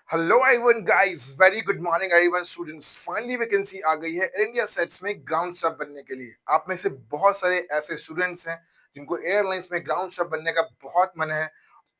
Hello everyone guys, very good morning everyone students. Finally vacancy आ गई है air India SATS में ground staff बनने के लिए। आप में से बहुत सारे ऐसे स्टूडेंट्स हैं जिनको एयरलाइंस में ग्राउंड स्टाफ बनने का बहुत मन है,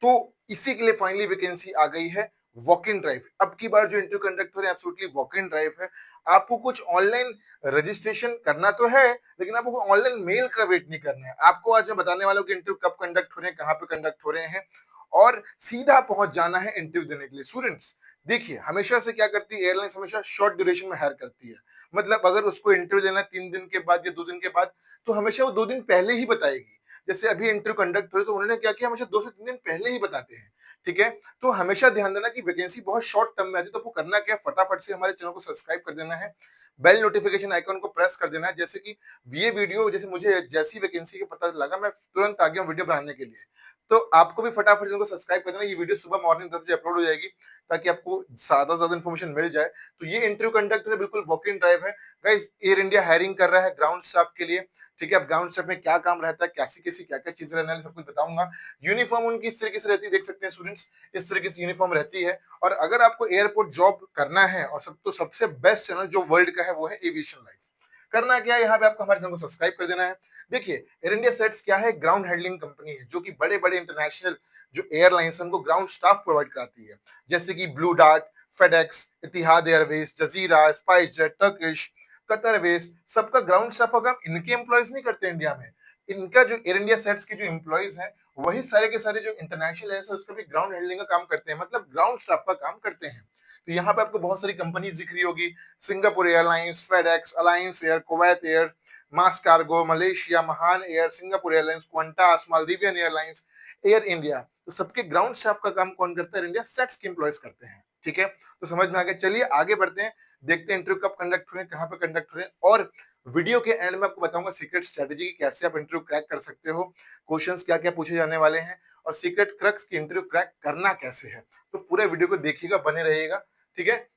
तो इसी के लिए फाइनली वैकेंसी आ गई है। वॉक इन ड्राइव, अब की बार जो इंटरव्यू कंडक्ट हो रहे हैं एब्सोल्युटली वॉक इन ड्राइव है। आपको कुछ ऑनलाइन रजिस्ट्रेशन करना तो है, लेकिन आपको ऑनलाइन मेल का वेट नहीं करना है। आपको आज मैं बताने वाला हूँ कि इंटरव्यू कब कंडक्ट हो रहे हैं, कहाँ पे कंडक्ट हो रहे हैं, और सीधा पहुंच जाना है इंटरव्यू देने के लिए। स्टूडेंट्स देखिए, हमेशा से क्या करती है एयरलाइंस, हमेशा शॉर्ट ड्यूरेशन में हायर करती है। मतलब अगर उसको इंटरव्यू देना है 3 दिन के बाद या 2 दिन के बाद, तो हमेशा वो 2 दिन पहले ही बताएगी। जैसे अभी इंटरव्यू कंडक्ट हुए तो उन्होंने क्या किया, हमेशा 2 से 3 दिन पहले ही बताते हैं। ठीक है, तो हमेशा ध्यान देना कि वैकेंसी बहुत शॉर्ट टर्म में आती है, तो आपको करना क्या है, फटाफट से हमारे चैनल को सब्सक्राइब कर देना है, बेल नोटिफिकेशन आइकन को प्रेस कर देना है। जैसे कि ये वीडियो, जैसे मुझे जैसी वैकेंसी का पता लगा, मैं तुरंत आ गया वीडियो बनाने के लिए। तो आपको भी फटाफट चैनल को सब्सक्राइब कर देना। ये वीडियो सुबह मॉर्निंग 10 बजे अपलोड हो जाएगी, ताकि आपको ज्यादा से ज्यादा इन्फॉर्मेशन मिल जाए। तो ये इंटरव्यू कंडक्ट है, बिल्कुल वॉक इन ड्राइव है। गाइस, एयर इंडिया हायरिंग कर रहा है ग्राउंड स्टाफ के लिए। ठीक है, अब ग्राउंड स्टाफ में क्या काम रहता है, कैसी कैसी क्या क्या चीजें रहने वाली, सब कुछ बताऊंगा। यूनिफॉर्म उनकी इस तरीके से रहती है, देख सकते हैं स्टूडेंट्स, इस तरीके से यूनिफॉर्म रहती है। और अगर आपको एयरपोर्ट जॉब करना है, और सब तो सबसे बेस्ट चैनल जो वर्ल्ड का है वो है एविएशन लाइफ। करना क्या है, यहाँ पे आपको हमारे चैनल को सब्सक्राइब कर देना है। देखिए, एयर इंडिया सेट्स क्या है, ग्राउंड हैंडलिंग कंपनी है, जो कि बड़े बड़े इंटरनेशनल जो एयरलाइंस उनको ग्राउंड स्टाफ प्रोवाइड कराती है। जैसे कि Blue Dart, FedEx, Etihad Airways, Jazeera, SpiceJet, Turkish, Qatar Airways, सबका ग्राउंड स्टाफ का काम इनके एम्प्लॉयज नहीं करते इंडिया में। इनका जो एयर इंडिया सेट्स के जो एम्प्लॉयज हैं, वही सारे के सारे जो इंटरनेशनल है उसका भी ग्राउंड हैंडलिंग का काम करते हैं, मतलब ग्राउंड स्टाफ का काम करते हैं। तो यहाँ पे आपको बहुत सारी कंपनीज दिख रही होगी, Singapore Airlines, FedEx, Alliance Air, Kuwait Air, MAS Cargo, Malaysia, Mahan Air, Singapore Airlines, Qantas, Maldivian Airlines, Air India. तो सबके ग्राउंड स्टाफ का काम कौन करता है, इंडिया सेट्स के एम्प्लॉयज करते हैं। ठीक है, तो समझ में आ गया। चलिए आगे बढ़ते हैं, देखते हैं इंटरव्यू कब कंडक्ट हो रहे हैं, कहाँ पे कंडक्ट हो रहे हैं, और वीडियो के एंड में आपको बताऊंगा सीक्रेट स्ट्रेटेजी की, कैसे आप इंटरव्यू क्रैक कर सकते हो, क्वेश्चंस क्या क्या पूछे जाने वाले हैं, और सीक्रेट क्रक्स की इंटरव्यू क्रैक करना कैसे है। तो पूरे वीडियो को देखिएगा, बने रहिएगा। ठीक है,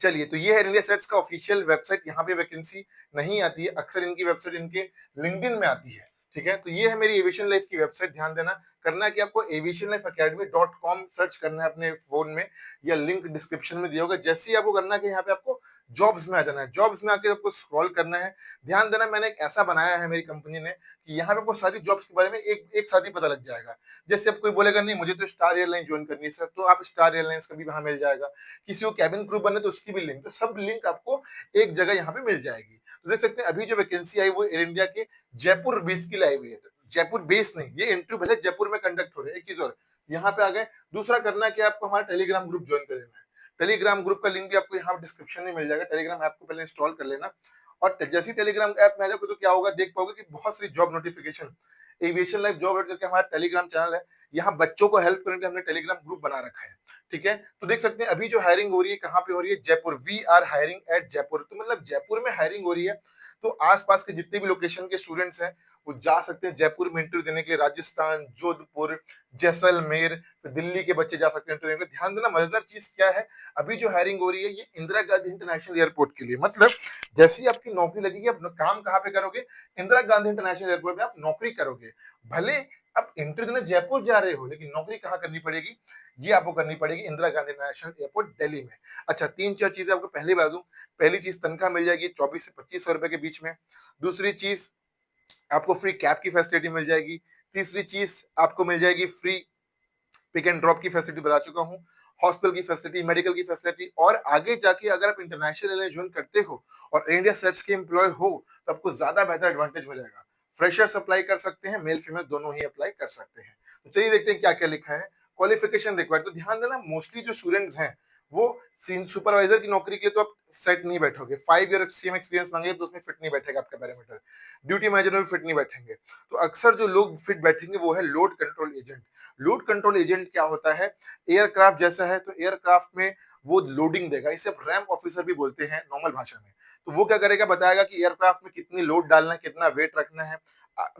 चलिए, तो ये है इंडिया सेट्स का ऑफिशियल वेबसाइट। यहाँ पे वैकेंसी नहीं आती है, अक्सर इनकी वेबसाइट इनके लिंक्डइन में आती है। ठीक है, तो ये है मेरी एविएशन लाइफ की वेबसाइट। ध्यान देना, करना कि आपको aviationlifeacademy.com सर्च करना है अपने फोन में, या लिंक डिस्क्रिप्शन में दिया होगा। जैसे ही आपको करना कि यहाँ पे आपको जॉब्स में आ जाना है, जॉब्स में आके आपको स्क्रॉल करना है। ध्यान देना, मैंने एक ऐसा बनाया है मेरी कंपनी ने कि यहाँ पे आपको सारी जॉब्स के बारे में एक एक साथ ही पता लग जाएगा। जैसे अब कोई बोलेगा नहीं मुझे तो स्टार एयरलाइन ज्वाइन करनी है सर, तो आप स्टार एयरलाइंस का भी वहां मिल जाएगा। किसी को कैबिन क्रू बनना है तो उसकी भी लिंक, तो सब लिंक आपको एक जगह यहाँ पे मिल जाएगी। तो देख सकते हैं अभी जो वैकेंसी आई वो एयर इंडिया के जयपुर बेस की लाई हुई है। जयपुर बेस नहीं, ये इंटरव्यू भले जयपुर में कंडक्ट हो रहे हैं। एक चीज और, यहाँ पे आ गए। दूसरा करना क्या, आपको हमारा टेलीग्राम ग्रुप ज्वाइन कर लेना है। टेलीग्राम ग्रुप का लिंक भी आपको यहाँ डिस्क्रिप्शन में मिल जाएगा। टेलीग्राम ऐप को पहले इंस्टॉल कर लेना, और जैसे ही टेलीग्राम ऐप में आ जाओगे तो क्या होगा, देख पाओगे कि बहुत सारी job notification, aviation life job करके हमारा टेलीग्राम चैनल है, यहाँ बच्चों को हेल्प करने के लिए हमने टेलीग्राम ग्रुप बना रखा है। ठीक है, तो देख सकते हैं अभी जो हायरिंग हो रही है कहाँ पे हो रही है, Jaipur. We are hiring at Jaipur, तो मतलब जयपुर में हायरिंग हो रही है। तो आसपास के जितने भी लोकेशन के स्टूडेंट्स हैं वो जा सकते हैं जयपुर में इंटरव्यू देने के लिए। राजस्थान, जोधपुर, जैसलमेर, फिर दिल्ली के बच्चे जा सकते हैं इंटरव्यू देने के लिए। ध्यान देना, मजेदार चीज क्या है, अभी जो हायरिंग हो रही है ये इंदिरा गांधी इंटरनेशनल एयरपोर्ट के लिए। मतलब जैसे ही आपकी नौकरी लगेगी, आप काम कहाँ पे करोगे, इंदिरा गांधी इंटरनेशनल एयरपोर्ट में आप नौकरी करोगे। भले आप इंटरव्यू देने जयपुर जा रहे हो, लेकिन नौकरी कहाँ करनी पड़ेगी, ये आपको करनी पड़ेगी इंदिरा गांधी इंटरनेशनल एयरपोर्ट दिल्ली में। अच्छा, 3-4 चीजें आपको पहले बता दूं। पहली चीज, तनख्वाह मिल जाएगी 24 से 25 सौ रुपए के बीच में। दूसरी चीज, आपको फ्री कैब की फैसिलिटी मिल जाएगी। तीसरी चीज, आपको मिल जाएगी फ्री पिक एंड ड्रॉप की फैसिलिटी, बता चुका हूँ। हॉस्पिटल की फैसिलिटी, मेडिकल की फैसिलिटी, और आगे जाके अगर आप इंटरनेशनल एयरलाइन ज्वाइन करते हो और इंडिया सेट्स के एम्प्लॉय हो, तो आपको ज्यादा बेहतर एडवांटेज मिलेगा। फ्रेशर्स अप्लाई कर सकते हैं, मेल फीमेल दोनों ही अप्लाई कर सकते हैं। तो चलिए देखते हैं क्या क्या लिखा है। क्वालिफिकेशन रिक्वायर्ड, तो ध्यान देना, मोस्टली जो स्टूडेंट्स हैं वो सुपरवाइजर की नौकरी के लिए तो आप सेट नहीं बैठोगे। 5 ईयर सीएम एक्सपीरियंस मांगे तो उसमें फिट नहीं बैठेगा आपका पैरामीटर। ड्यूटी मैनेजर में भी फिट नहीं बैठेंगे। तो अक्सर जो लोग फिट बैठेंगे वो है load control agent. Load control agent क्या होता है, एयरक्राफ्ट जैसा है, तो एयरक्राफ्ट में वो लोडिंग देगा। इसे आप रैंप ऑफिसर भी बोलते हैं नॉर्मल भाषा में। तो वो क्या करेगा, बताएगा कि एयरक्राफ्ट में कितनी लोड डालना है, कितना वेट रखना है,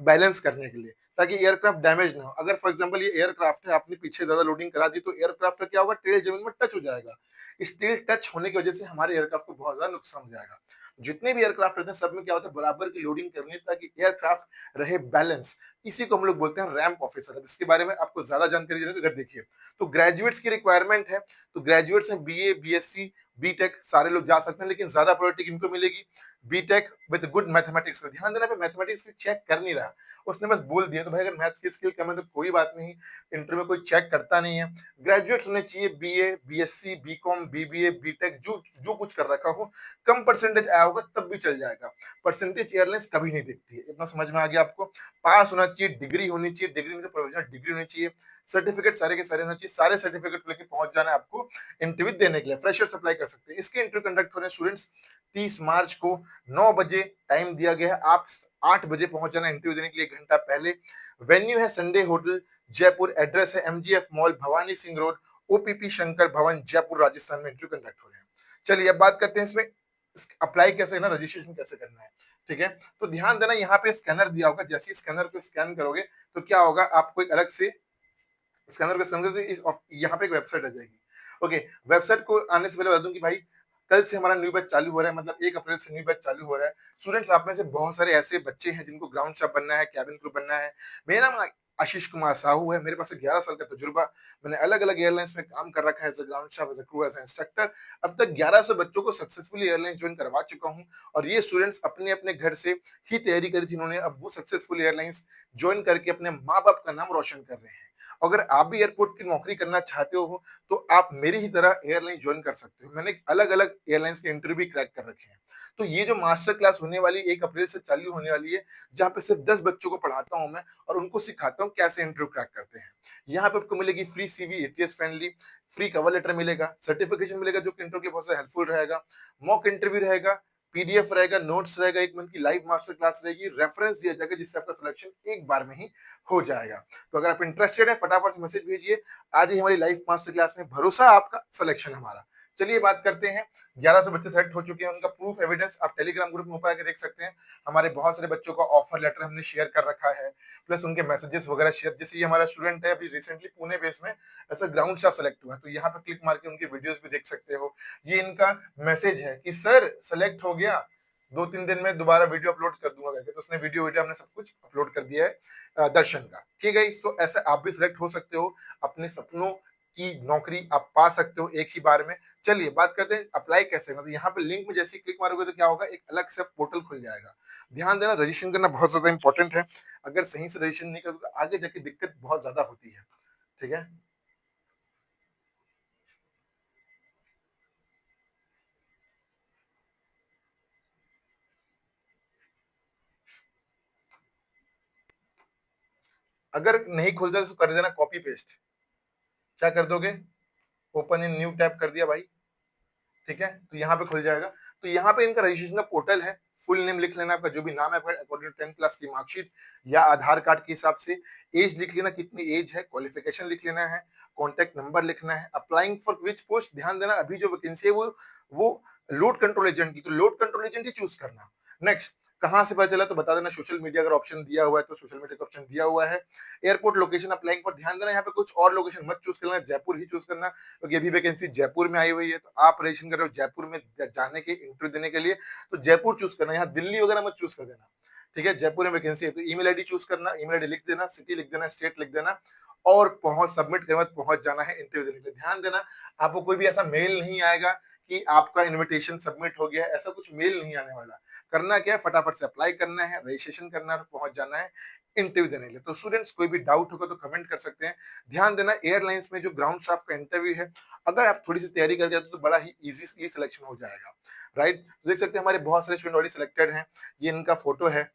बैलेंस करने के लिए, ताकि एयरक्राफ्ट डैमेज ना हो। अगर फॉर एग्जांपल ये एयरक्राफ्ट है, आपने पीछे ज्यादा लोडिंग करा दी, तो एयरक्राफ्ट का क्या होगा, टेल जमीन में टच हो जाएगा। इस टेल टच होने की वजह से हमारे एयरक्राफ्ट को बहुत ज्यादा नुकसान हो जाएगा। जितने भी एयरक्राफ्ट रहते हैं सब में क्या होता है, बराबर की लोडिंग करनी है, ताकि एयरक्राफ्ट रहे बैलेंस। इसी को हम लोग बोलते हैं रैंप ऑफिसर। अब इसके बारे में आपको ज्यादा जानकारी चाहिए तो इधर देखिए। तो ग्रेजुएट्स की रिक्वायरमेंट है, तो ग्रेजुएट्स में बीए, बीएससी, बीटेक सारे लोग जा सकते हैं, लेकिन ज्यादा प्रायोरिटी किनको मिलेगी? BTech with good mathematics. को ध्यान देना, मैथमेटिक्स चेक कर नहीं रहा, उसने बस बोल दिया। तो भाई अगर मैथ्स की स्किल कम है तो कोई बात नहीं, इंटरव्यू में कोई चेक करता नहीं है। ग्रेजुएट्स होने चाहिए BA, BSc, BCom, BBA, BTech, जो जो कुछ कर रखा हो। कम परसेंटेज आया होगा तब भी चल जाएगा, परसेंटेज एयरलाइंस कभी नहीं देखती है। इतना समझ में आ गया आपको? पास होना चाहिए, डिग्री होनी चाहिए, डिग्री में तो प्रोविजनल डिग्री होनी चाहिए, सर्टिफिकेट सारे के सारे होने चाहिए, सारे सर्टिफिकेट लेके पहुंच जाना है आपको इंटरव्यू देने के लिए। फ्रेशर अप्लाई कर सकते हैं। इसके इंटरव्यू कंडक्ट हो रहे हैं स्टूडेंट्स 30 मार्च को 9 बजे टाइम दिया गया है। आप 8 बजे पहुंच जाना इंटरव्यू देने के लिए 1 घंटा पहले। वेन्यू है संडे होटल जयपुर, एड्रेस है MGF mall, Bhavani Singh road, OPP Shankar भवन, जयपुर, राजस्थान में इंटरव्यू कंडक्ट हो रहे हैं। चलिए अब बात करते हैं इसमें अप्लाई कैसे करना, रजिस्ट्रेशन कैसे करना है। ठीक है, तो ध्यान देना, यहाँ पे स्कैनर दिया होगा, जैसे ही स्कैनर को स्कैन करोगे तो क्या होगा, आपको एक अलग से स्कैनर को स्कैन से यहाँ पे एक वेबसाइट आ जाएगी। ओके, वेबसाइट को आने से पहले बता दूं कि भाई कल से हमारा न्यू बैच चालू हो रहा है, मतलब 1 अप्रैल से न्यू बैच चालू हो रहा है। स्टूडेंट्स, आप में से बहुत सारे ऐसे बच्चे हैं जिनको ग्राउंड स्टाफ बनना है, कैबिन क्रू बनना है। मेरा नाम आशीष कुमार साहू है, मेरे पास 11 साल का तजुर्बा, मैंने अलग अलग एयरलाइंस में काम कर रखा है, as a ground staff, as a crew, as a instructor. अब तक 1100 बच्चों को सक्सेसफुली एयरलाइन ज्वाइन करवा चुका हूं, और ये स्टूडेंट्स अपने अपने घर से ही तैयारी करी थी इन्होंने, अब वो सक्सेसफुल एयरलाइंस ज्वाइन करके अपने माँ बाप का नाम रोशन कर रहे हैं। अगर आप भी एयरपोर्ट की नौकरी करना चाहते हो तो आप मेरी ही तरह एयरलाइन ज्वाइन कर सकते हो। मैंने अलग अलग एयरलाइंस के इंटरव्यू भी क्रैक कर रखे हैं। तो ये जो मास्टर क्लास होने वाली 1 अप्रैल से चालू होने वाली है, जहाँ पे सिर्फ 10 बच्चों को पढ़ाता हूँ मैं, और उनको सिखाता हूँ कैसे इंटरव्यू क्रैक करते हैं। यहाँ पे आपको मिलेगी free CV, ATS friendly, free cover letter मिलेगा, सर्टिफिकेशन मिलेगा जो कि इंटरव्यू के बहुत हेल्पफुल रहेगा, मॉक इंटरव्यू रहेगा, पीडीएफ रहेगा, नोट्स रहेगा, 1 मंथ की लाइव मास्टर क्लास रहेगी, रेफरेंस दिया जाएगा जिससे आपका सिलेक्शन एक बार में ही हो जाएगा। तो अगर आप इंटरेस्टेड है फटाफट से मैसेज भेजिए, आज ही हमारी लाइव मास्टर क्लास में, भरोसा आपका, सिलेक्शन हमारा। चलिए बात करते हैं, 1100 बच्चे सेलेक्ट हो चुके हैं, उनका प्रूफ एविडेंस आप टेलीग्राम ग्रुप में ऊपर आके देख सकते हैं। हमारे बहुत सारे बच्चों का ऑफर लेटर हमने शेयर कर रखा है, प्लस उनके मैसेजेस वगैरह शेयर। जैसे ये हमारा स्टूडेंट है अभी रिसेंटली पुणे बेस में ऐसा ग्राउंड स्टाफ सेलेक्ट हुआ है, तो यहाँ पे क्लिक मार के उनकी वीडियोस भी देख सकते हो। ये इनका मैसेज है कि सर सेलेक्ट हो गया, 2-3 दिन में दोबारा वीडियो अपलोड कर दूंगा करके। तो उसने वीडियो हमने सब कुछ अपलोड कर दिया है दर्शन का। ठीक है, तो ऐसे आप भी सिलेक्ट हो सकते हो, अपने सपनों की नौकरी आप पा सकते हो एक ही बार में। चलिए बात करते हैं अप्लाई कैसे, मतलब यहाँ पे लिंक में जैसे क्लिक मारोगे तो क्या होगा, एक अलग से पोर्टल खुल जाएगा। ध्यान देना, रजिस्ट्रेशन करना बहुत ज्यादा इंपॉर्टेंट है। अगर सही से रजिस्ट्रेशन नहीं करोगे तो आगे जाके दिक्कत बहुत ज्यादा होती है। ठीक है, अगर नहीं खुलता तो कर देना कॉपी पेस्ट। क्या कर दोगे, ओपन इन न्यू टैब कर दिया भाई। ठीक है, तो यहाँ पे खुल जाएगा। तो यहाँ पे इनका रजिस्ट्रेशन का पोर्टल है, फुल नेम लिख लेना आपका, जो भी नाम है अकॉर्डिंग टू 10th क्लास की मार्कशीट या आधार कार्ड के हिसाब से। एज लिख लेना, कितनी एज है, क्वालिफिकेशन लिख लेना है, कॉन्टेक्ट नंबर लिखना है। अप्लाइंग फॉर विच पोस्ट, ध्यान देना अभी जो वैकेंसी है वो लोड कंट्रोल एजेंट की, तो लोड कंट्रोल एजेंट ही चूज करना। नेक्स्ट, कहाँ से पता चला तो बता देना, सोशल मीडिया अगर ऑप्शन दिया हुआ है तो सोशल मीडिया का ऑप्शन दिया हुआ है। एयरपोर्ट लोकेशन अप्लाइंग फॉर, ध्यान देना यहाँ पे कुछ और लोकेशन मत चूज करना, जयपुर ही चूज करना, क्योंकि अभी वैकेंसी जयपुर में आई हुई है। तो आप रजिस्ट्रेशन कर रहे हो जयपुर में जाने के इंटरव्यू देने के लिए, तो जयपुर चूज करना, यहाँ दिल्ली वगैरह मत चूज कर देना। ठीक है, जयपुर में वैकेंसी है तो ईमेल आईडी चूज करना, ईमेल आईडी लिख देना, सिटी लिख देना, स्टेट लिख देना, और पहुंच सबमिट के बाद पहुंच जाना है इंटरव्यू देने के लिए। ध्यान देना, आपको कोई भी ऐसा मेल नहीं आएगा कि आपका इनविटेशन सबमिट हो गया है, ऐसा कुछ मेल नहीं आने वाला। करना क्या है, फटाफट से अप्लाई करना है, रजिस्ट्रेशन करना है, पहुंच जाना है इंटरव्यू देने के लिए। तो स्टूडेंट्स, कोई भी डाउट होगा तो कमेंट कर सकते हैं। ध्यान देना, एयरलाइंस में जो ग्राउंड स्टाफ का इंटरव्यू है, अगर आप थोड़ी सी तैयारी करके आते हो तो बड़ा ही इजी सिलेक्शन हो जाएगा। राइट, देख सकते हैं हमारे बहुत सारे स्टूडेंट ऑलरेडी सिलेक्टेड हैं। ये इनका फोटो है।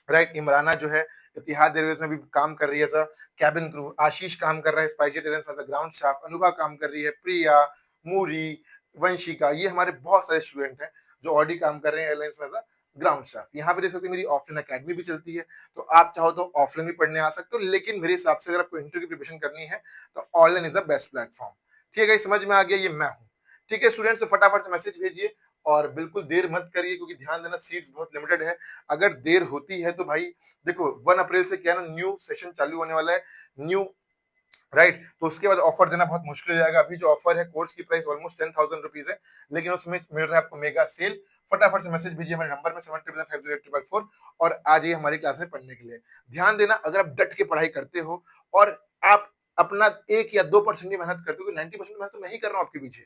राइट, इमराना जो है इतिहाद एयरवेज में भी काम कर रही है सर, कैबिन क्रू। आशीष काम कर रहा है स्पाइसजेट एयरलाइंस में ग्राउंड स्टाफ। अनुभा काम कर रही है, प्रिया, मूरी, वंशिका, ये हमारे बहुत सारे स्टूडेंट हैं जो ऑलरेडी काम कर रहे हैं एयरलाइंस में ग्राउंड स्टाफ। यहाँ पे देख सकते हैं मेरी ऑफलाइन अकेडमी भी चलती है, तो आप चाहो तो ऑफलाइन भी पढ़ने आ सकते हो, लेकिन मेरे हिसाब से अगर आपको इंटरव्यू की प्रिपरेशन करनी है तो online is the best platform. ठीक है, समझ में आ गया, ये मैं हूँ। ठीक है स्टूडेंट्स, फटाफट से मैसेज भेजिए, और बिल्कुल देर मत करिए, क्योंकि ध्यान देना सीट्स बहुत लिमिटेड है। अगर देर होती है तो भाई देखो, 1 अप्रैल से क्या ना न्यू सेशन चालू होने वाला है, न्यू राइट। तो उसके बाद ऑफर देना बहुत मुश्किल हो जाएगा। अभी जो ऑफर है कोर्स की प्राइस ऑलमोस्ट 10,000 रुपीज है, लेकिन उसमें मिल रहा है आपको मेगा सेल। फटाफट से मैसेज भेजिए हमारे नंबर में 7775084 और आ जाइए हमारी क्लास में पढ़ने के लिए। ध्यान देना, अगर आप डट के पढ़ाई करते हो और आप अपना 1 या 2% की मेहनत करते हो, 90% मेहनत तो मैं ही कर रहा हूँ आपके पीछे,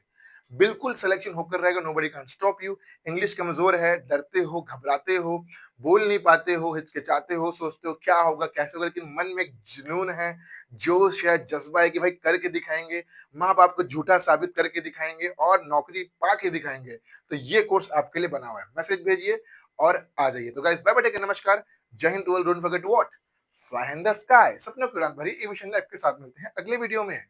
बिल्कुल सिलेक्शन होकर रहेगा। Nobody can stop you. English कमजोर है, डरते हो, घबराते हो, बोल नहीं पाते हो, हिचकिचाते हो, सोचते हो क्या होगा कैसे होगा, लेकिन मन में एक जुनून है, जोश है, जज्बा है कि भाई करके दिखाएंगे, माँ बाप को झूठा साबित करके दिखाएंगे और नौकरी पा के दिखाएंगे, तो ये कोर्स आपके लिए बना हुआ है। मैसेज भेजिए और आ जाइए। तो guys bye bye, take care, नमस्कार, जय हिंद, don't forget what, fly in the sky. सपनों की उड़ान भरी एविएशन लाइफ के साथ मिलते हैं अगले वीडियो में।